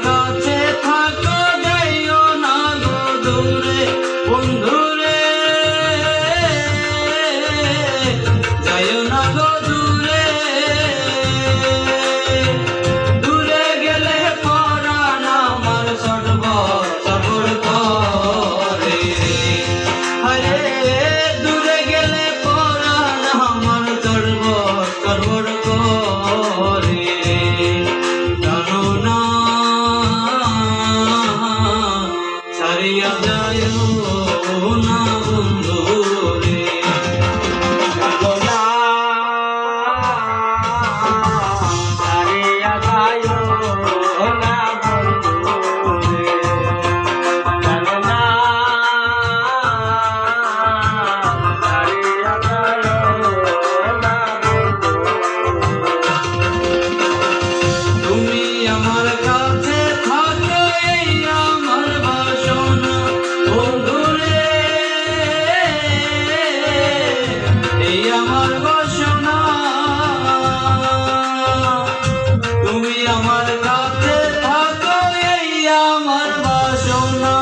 কাছে থাকো যাইও না গো দূরে বন্ধুরে, যাইও না গো দূরে, দূরে গেলে পরাণ আমার সর্বর করে, আরে দূরে গেলে পরাণ আমার সর্বর করে। জানো না ছাড়িয়া যাইও না বন্ধু রে, জানো না ছাড়িয়া যাইও না বন্ধু রে, জানো না ছাড়িয়া যাইও না বন্ধু। তুমি আমার কাছে থাকো এই আমার বাসনা বন্ধুরে, এই আমার বাসনা, তুমি আমার কাছে থাকো এই আমার বাসনা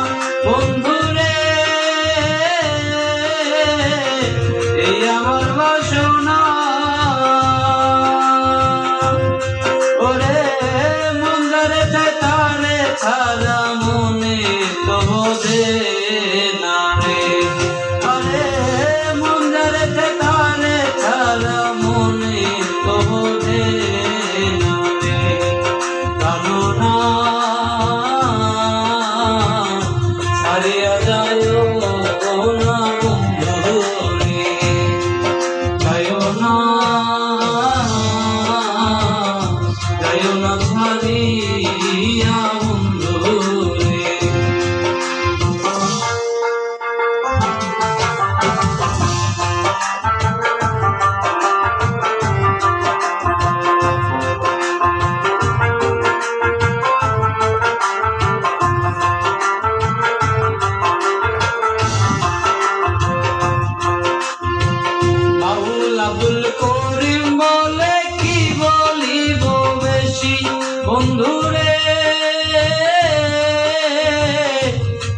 বন্ধুরে, এই আমার বাসনা। ওরে মন্দারে তারে ছাড়া মনে তো বোঝে না রে, আরে মন্দারে তারে ছাড়া মনে তো বোঝে না রে। জানো না ছাড়িয়া যাইও না বন্ধু রে, যাইও না, যাইও না ছাড়িয়া বন্ধু রে। বাউল আব্দুল করিম বলে কি বলিব বেশি বন্ধুরে,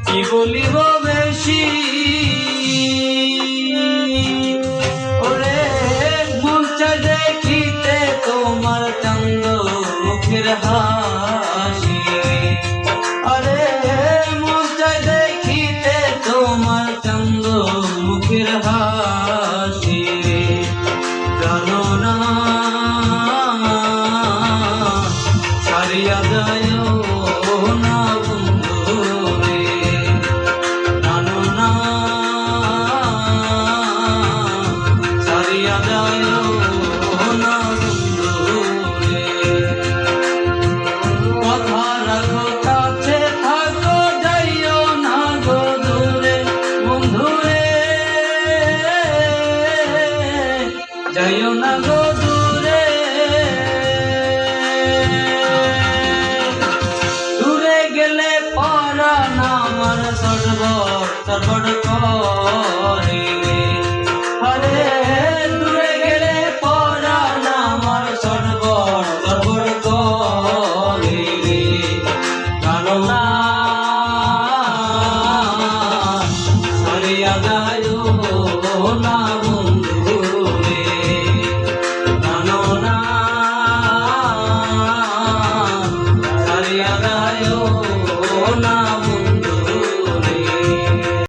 কি বলিব বেশি